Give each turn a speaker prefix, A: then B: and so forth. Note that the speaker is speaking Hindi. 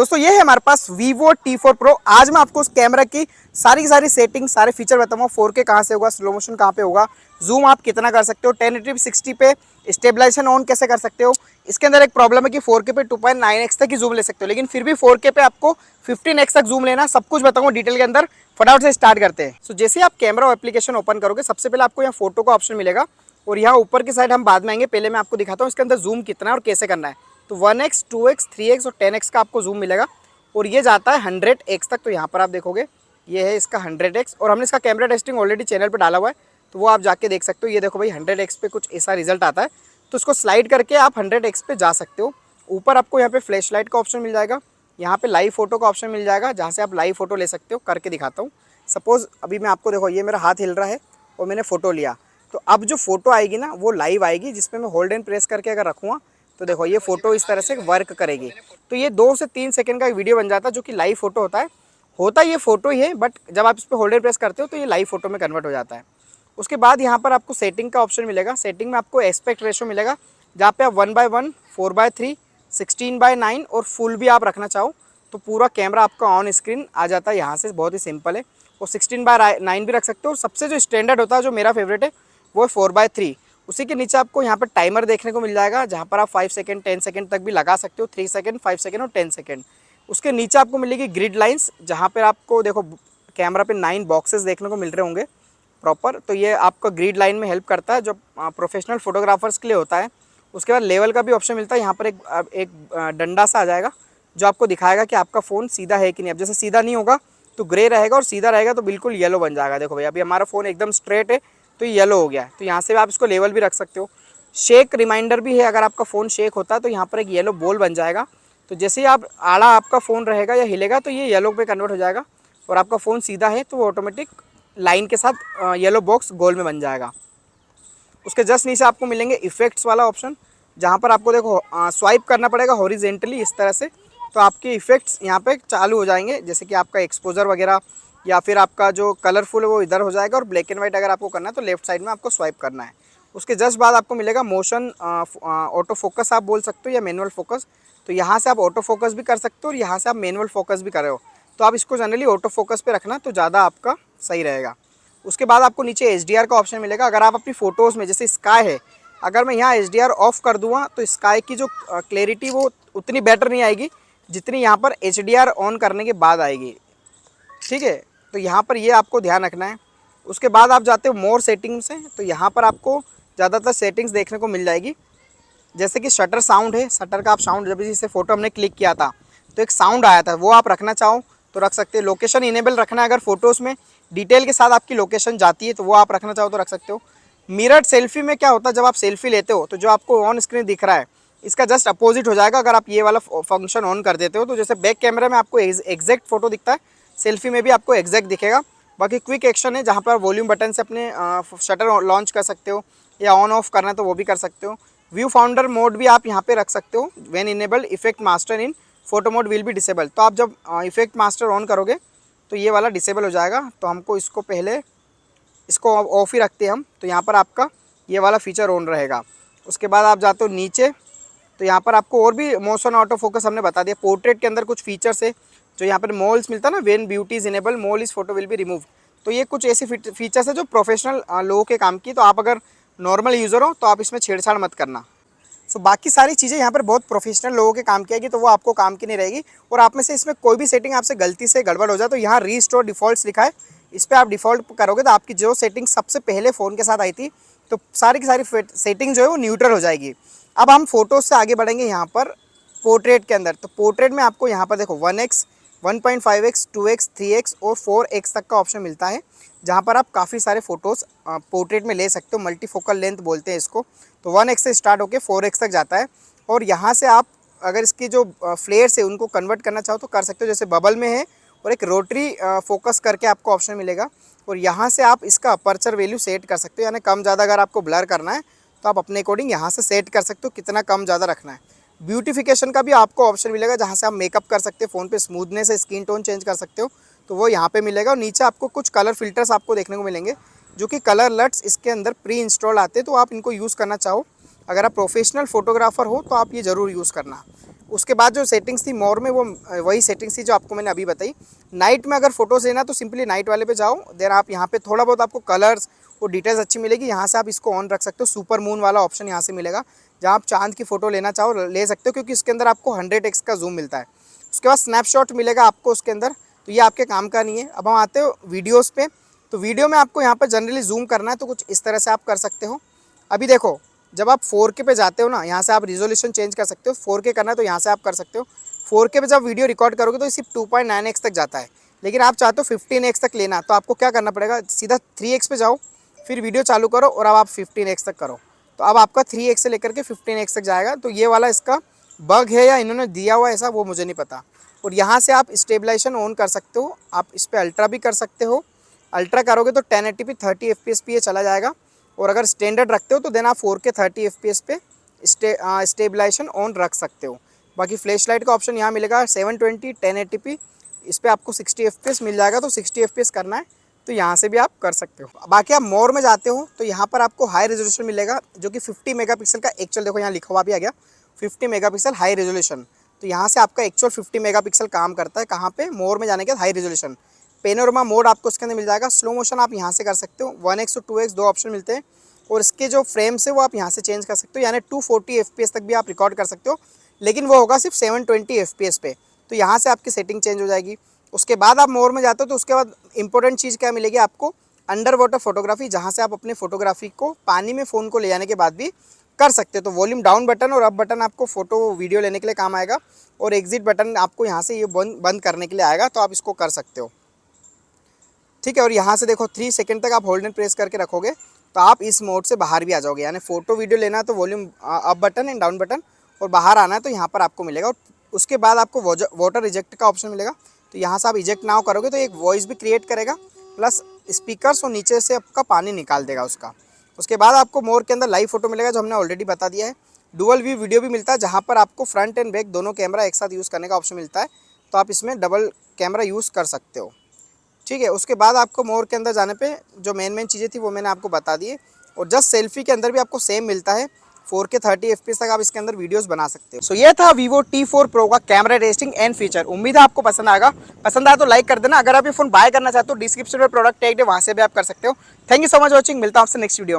A: दोस्तों ये है हमारे पास Vivo T4 Pro। आज मैं आपको उस कैमरा की सारी सेटिंग, सारे फीचर बताऊंगा। 4K कहाँ से होगा, स्लो मोशन कहाँ पे होगा, जूम आप कितना कर सकते हो, 1080p 60 पे स्टेबलाइजेशन ऑन कैसे कर सकते हो। इसके अंदर एक प्रॉब्लम है कि 4K पे 2.9x तक ही जूम ले सकते हो, लेकिन फिर भी 4K पे आपको 15x तक जूम लेना। सब कुछ बताऊंगा डिटेल के अंदर। फटाफट से स्टार्ट करते हैं। सो जैसे आप कैमरा एप्लीकेशन ओपन करोगे, सबसे पहले आपको यहाँ फोटो का ऑप्शन मिलेगा और यहाँ ऊपर की साइड हम बाद में आएंगे। पहले मैं आपको दिखाता हूँ इसके अंदर जूम कितना है और कैसे करना है। तो 1x 2x 3x और 10x का आपको जूम मिलेगा और ये जाता है 100x तक। तो यहाँ पर आप देखोगे ये है इसका 100x और हमने इसका कैमरा टेस्टिंग ऑलरेडी चैनल पे डाला हुआ है, तो वो आप जाके देख सकते हो। ये देखो भाई 100x पे कुछ ऐसा रिजल्ट आता है, तो उसको स्लाइड करके आप 100x पे जा सकते हो। ऊपर आपको यहाँ पे फ्लैश लाइट का ऑप्शन मिल जाएगा, यहाँ पे लाइव फोटो का ऑप्शन मिल जाएगा, जहाँ से आप लाइव फोटो ले सकते हो। करके दिखाता हूँ। सपोज अभी मैं आपको देखो, ये मेरा हाथ हिल रहा है और मैंने फ़ोटो लिया, तो अब जो फोटो आएगी ना वो लाइव आएगी, जिसमें मैं होल्ड एंड प्रेस करके अगर रखूँगा तो देखो ये फोटो इस तरह से वर्क करेगी। तो ये 2 से 3 सेकंड का वीडियो बन जाता है, जो कि लाइव फोटो होता है ये फोटो ही है, बट जब आप इस पर होल्डर प्रेस करते हो तो ये लाइव फोटो में कन्वर्ट हो जाता है। उसके बाद यहाँ पर आपको सेटिंग का ऑप्शन मिलेगा। सेटिंग में आपको एस्पेक्ट रेशो मिलेगा, जहाँ पे आप 1:1, 4:3, 16:9 और फुल भी आप रखना चाहो तो पूरा कैमरा आपका ऑन स्क्रीन आ जाता है यहाँ से। बहुत ही सिंपल है। और 16:9 भी रख सकते हो। सबसे जो स्टैंडर्ड होता है, जो मेरा फेवरेट है, वो है 4:3। उसी के नीचे आपको यहाँ पर टाइमर देखने को मिल जाएगा, जहाँ पर आप 5 सेकंड 10 सेकंड तक भी लगा सकते हो। 3 सेकंड 5 सेकंड और 10 सेकंड। उसके नीचे आपको मिलेगी ग्रिड लाइंस, जहाँ पर आपको देखो कैमरा पे 9 बॉक्सेस देखने को मिल रहे होंगे प्रॉपर। तो ये आपका ग्रिड लाइन में हेल्प करता है, जो प्रोफेशनल फोटोग्राफर्स के लिए होता है। उसके बाद लेवल का भी ऑप्शन मिलता है। यहाँ पर एक डंडा सा आ जाएगा, जो आपको दिखाएगा कि आपका फ़ोन सीधा है कि नहीं। अब जैसे सीधा नहीं होगा तो ग्रे रहेगा, और सीधा रहेगा तो बिल्कुल येलो बन जाएगा। देखो भाई अभी हमारा फ़ोन एकदम स्ट्रेट है तो ये येलो हो गया है। तो यहाँ से भी आप इसको लेवल भी रख सकते हो। शेक रिमाइंडर भी है, अगर आपका फ़ोन शेक होता है तो यहाँ पर एक येलो बॉल बन जाएगा। तो जैसे ही आप आड़ा आपका फ़ोन रहेगा या हिलेगा तो ये येलो पे कन्वर्ट हो जाएगा, और आपका फ़ोन सीधा है तो वो ऑटोमेटिक लाइन के साथ येलो बॉक्स गोल में बन जाएगा। उसके जस्ट नीचे आपको मिलेंगे इफ़ेक्ट्स वाला ऑप्शन, जहाँ पर आपको देखो स्वाइप करना पड़ेगा हॉरिजेंटली इस तरह से, तो आपके इफ़ेक्ट्स यहाँ पे चालू हो जाएंगे। जैसे कि आपका एक्सपोजर वगैरह, या फिर आपका जो कलरफुल है वो इधर हो जाएगा, और ब्लैक एंड वाइट अगर आपको करना है तो लेफ्ट साइड में आपको स्वाइप करना है। उसके जस्ट बाद आपको मिलेगा मोशन ऑटो फोकस आप बोल सकते हो, या मैनुअल फोकस। तो यहाँ से आप ऑटो फोकस भी कर सकते हो और यहाँ से आप मैनुअल फोकस भी कर रहे हो। तो आप इसको जनरली ऑटो फोकस पे रखना तो ज़्यादा आपका सही रहेगा। उसके बाद आपको नीचे HDR का ऑप्शन मिलेगा। अगर आप अपनी फ़ोटोज़ में, जैसे स्काई है, अगर मैं यहाँ HDR ऑफ़ कर दूँगा तो स्काई की जो क्लैरिटी वो उतनी बेटर नहीं आएगी जितनी यहाँ पर HDR ऑन करने के बाद आएगी। ठीक है, तो यहाँ पर ये आपको ध्यान रखना है। उसके बाद आप जाते हो मोर सेटिंग्स से, तो यहाँ पर आपको ज़्यादातर सेटिंग्स देखने को मिल जाएगी। जैसे कि शटर साउंड है, शटर का आप साउंड, जब जैसे फ़ोटो हमने क्लिक किया था तो एक साउंड आया था, वो आप रखना चाहो तो रख सकते हो। लोकेशन इनेबल रखना है, अगर फ़ोटोज़ में डिटेल के साथ आपकी लोकेशन जाती है तो वो आप रखना चाहो तो रख सकते हो। मिरर सेल्फी में क्या होता है, जब आप सेल्फी लेते हो तो जो आपको ऑन स्क्रीन दिख रहा है इसका जस्ट अपोजिट हो जाएगा अगर आप ये वाला फंक्शन ऑन कर देते हो। तो जैसे बैक कैमरा में आपको एग्जैक्ट फ़ोटो दिखता है, सेल्फी में भी आपको एग्जैक्ट दिखेगा। बाकी क्विक एक्शन है, जहाँ पर वॉल्यूम बटन से अपने शटर लॉन्च कर सकते हो, या ऑन ऑफ करना है तो वो भी कर सकते हो। व्यू फाउंडर मोड भी आप यहाँ पे रख सकते हो। When enabled effect master in photo mode will be disable. तो आप जब इफेक्ट मास्टर ऑन करोगे तो ये वाला डिसेबल हो जाएगा। तो हमको इसको पहले इसको ऑफ ही रखते हैं हम, तो यहाँ पर आपका ये वाला फीचर ऑन रहेगा। उसके बाद आप जाते हो नीचे, तो यहाँ पर आपको और भी मोशन ऑटो फोकस हमने बता दिया। पोर्ट्रेट के अंदर कुछ फीचर्स है, जो यहाँ पर मोल्स मिलता है ना, when beauty is enable mole is photo will be remove. तो ये कुछ ऐसे फीचर्स है जो प्रोफेशनल लोगों के काम की। तो आप अगर नॉर्मल यूज़र हो तो आप इसमें छेड़छाड़ मत करना। सो बाकी सारी चीज़ें यहाँ पर बहुत प्रोफेशनल लोगों के काम की आएगी, तो वो आपको काम की नहीं रहेगी। और आप में से इसमें कोई भी सेटिंग आपसे गलती से गड़बड़ हो जाए तो यहाँ रीस्टोर डिफ़ॉल्ट्स लिखा है, इस पर आप डिफ़ॉल्ट करोगे तो आपकी जो सेटिंग सबसे पहले फ़ोन के साथ आई थी तो सारी की सारी सेटिंग जो है वो न्यूट्रल हो जाएगी। अब हम फोटोज़ से आगे बढ़ेंगे यहाँ पर पोर्ट्रेट के अंदर। तो पोर्ट्रेट में आपको यहाँ पर देखो 1x 1.5x 2x 3x और 4x तक का ऑप्शन मिलता है, जहाँ पर आप काफ़ी सारे फ़ोटोज़ पोर्ट्रेट में ले सकते हो। मल्टीफोकल लेंथ बोलते हैं इसको। तो 1x से स्टार्ट होकर 4x तक जाता है, और यहाँ से आप अगर इसकी जो फ्लेयर्स है उनको कन्वर्ट करना चाहो तो कर सकते हो। जैसे बबल में है, और एक रोटरी फोकस करके आपको ऑप्शन मिलेगा, और यहाँ से आप इसका अपर्चर वैल्यू सेट कर सकते हो। यानी कम ज़्यादा अगर आपको ब्लर करना है तो आप अपने अकॉर्डिंग यहाँ से सेट कर सकते हो कितना कम ज़्यादा रखना है। ब्यूटिफिकेशन का भी आपको ऑप्शन मिलेगा, जहाँ से आप मेकअप कर सकते हो, फ़ोन पे स्मूथनेस स्किन टोन चेंज कर सकते हो, तो वो यहाँ पे मिलेगा। और नीचे आपको कुछ कलर फिल्टर्स आपको देखने को मिलेंगे, जो कि कलर लट्स इसके अंदर प्री इंस्टॉल आते हैं, तो आप इनको यूज़ करना चाहो। अगर आप प्रोफेशनल फोटोग्राफर हो तो आप ये ज़रूर यूज़ करना। उसके बाद जो सेटिंग्स थी मोर में, वो वही सेटिंग्स थी जो आपको मैंने अभी बताई। नाइट में अगर फोटोज़ लेना तो सिंपली नाइट वाले पे जाओ, देन आप यहाँ पे थोड़ा बहुत आपको कलर्स और डिटेल्स अच्छी मिलेगी। यहाँ से आप इसको ऑन रख सकते हो। सुपर मून वाला ऑप्शन यहाँ से मिलेगा, जहाँ आप चांद की फ़ोटो लेना चाहो ले सकते हो, क्योंकि इसके अंदर आपको 100x का जूम मिलता है। उसके बाद स्नैपशॉट मिलेगा आपको उसके अंदर, तो ये आपके काम का नहीं है। अब हम आते हो वीडियोज़ पे, तो वीडियो में आपको यहाँ पर जनरली जूम करना है, तो कुछ इस तरह से आप कर सकते हो। अभी देखो, जब आप 4K पे जाते हो ना, यहाँ से आप रिजोल्यूशन चेंज कर सकते हो। 4K करना है तो यहाँ से आप कर सकते हो। 4K पे जब वीडियो रिकॉर्ड करोगे तो सिर्फ 2.9x तक जाता है, लेकिन आप चाहते हो 15x तक लेना, तो आपको क्या करना पड़ेगा, सीधा 3x पे जाओ, फिर वीडियो चालू करो और अब आप 15x तक करो, तो अब आपका 3x से लेकर के 15x तक जाएगा। तो ये वाला इसका बग है या इन्होंने दिया हुआ ऐसा, वो मुझे नहीं पता। और यहाँ से आप स्टेबलाइजेशन ऑन कर सकते हो, आप इस पर अल्ट्रा भी कर सकते हो। अल्ट्रा करोगे तो 1080p 30 FPS पे ये चला जाएगा, और अगर स्टैंडर्ड रखते हो तो देन आप 4K 30 FPS पे स्टेबलाइजेशन ऑन रख सकते हो। बाकी फ्लैश लाइट का ऑप्शन यहाँ मिलेगा 720 1080p, इस पर आपको 60 FPS मिल जाएगा, तो 60 FPS करना है तो यहाँ से भी आप कर सकते हो। बाकी आप मोर में जाते हो तो यहाँ पर आपको हाई रेजोल्यूशन मिलेगा, जो कि 50 मेगापिक्सल का एक्चुअल, देखो यहाँ लिखा हुआ भी आ गया 50 मेगापिक्सल हाई रेजोल्यूशन। तो यहाँ से आपका एक्चुअल 50 मेगापिक्सल काम करता है। कहाँ पे, मोर में जाने के बाद हाई रेजोल्यूशन। पेनोरमा मोड आपको इसके अंदर मिल जाएगा। स्लो मोशन आप यहाँ से कर सकते हो, 1x और 2x दो ऑप्शन मिलते हैं, और इसके जो फ्रेम्स है वो आप यहाँ से चेंज कर सकते हो, यानी 240 FPS तक भी आप रिकॉर्ड कर सकते हो, लेकिन वो होगा सिर्फ 720 FPS पे। तो यहाँ से आपकी सेटिंग चेंज हो जाएगी। उसके बाद आप मोर में जाते हो तो उसके बाद इंपॉर्टेंट चीज़ क्या मिलेगी आपको, अंडर वाटर फोटोग्राफी, जहाँ से आप अपने फोटोग्राफी को पानी में फ़ोन को ले जाने के बाद भी कर सकते हो। तो वॉल्यूम डाउन बटन और अप बटन आपको फ़ोटो वीडियो लेने के लिए काम आएगा, और एग्जिट बटन आपको यहाँ से ये बंद करने के लिए आएगा, तो आप इसको कर सकते हो, ठीक है। और यहाँ से देखो 3 सेकंड तक आप होल्ड एंड प्रेस करके रखोगे तो आप इस मोड से बाहर भी आ जाओगे, यानी फ़ोटो वीडियो लेना है तो volume up button and down button, और बाहर आना है तो यहाँ पर आपको मिलेगा। और उसके बाद आपको वाटर रिजेक्ट का ऑप्शन मिलेगा, तो यहाँ से आप इजेक्ट नाउ करोगे तो एक वॉइस भी क्रिएट करेगा, प्लस स्पीकर्स, और नीचे से आपका पानी निकाल देगा उसका। उसके बाद आपको मोर के अंदर लाइव फोटो मिलेगा, जो हमने ऑलरेडी बता दिया है। डुअल व्यू वीडियो भी मिलता है, जहाँ पर आपको फ्रंट एंड बैक दोनों कैमरा एक साथ यूज़ करने का ऑप्शन मिलता है, तो आप इसमें डबल कैमरा यूज़ कर सकते हो, ठीक है। उसके बाद आपको मोर के अंदर जाने पे जो मेन चीज़ें थी वो मैंने आपको बता दी है। और जस्ट सेल्फी के अंदर भी आपको सेम मिलता है, 4K 30 FPS तक आप इसके अंदर वीडियोस बना सकते हो। सो ये था Vivo T4 Pro का कैमरा टेस्टिंग एंड फीचर। उम्मीद है आपको पसंद आएगा। पसंद आया तो लाइक कर देना। अगर आप ये फोन बाय करना चाहते हो, डिस्क्रिप्शन में प्रोडक्ट टैग है, वहाँ से भी आप कर सकते हो। Thank you so much watching. मिलता हूँ आपसे नेक्स्ट वीडियो में।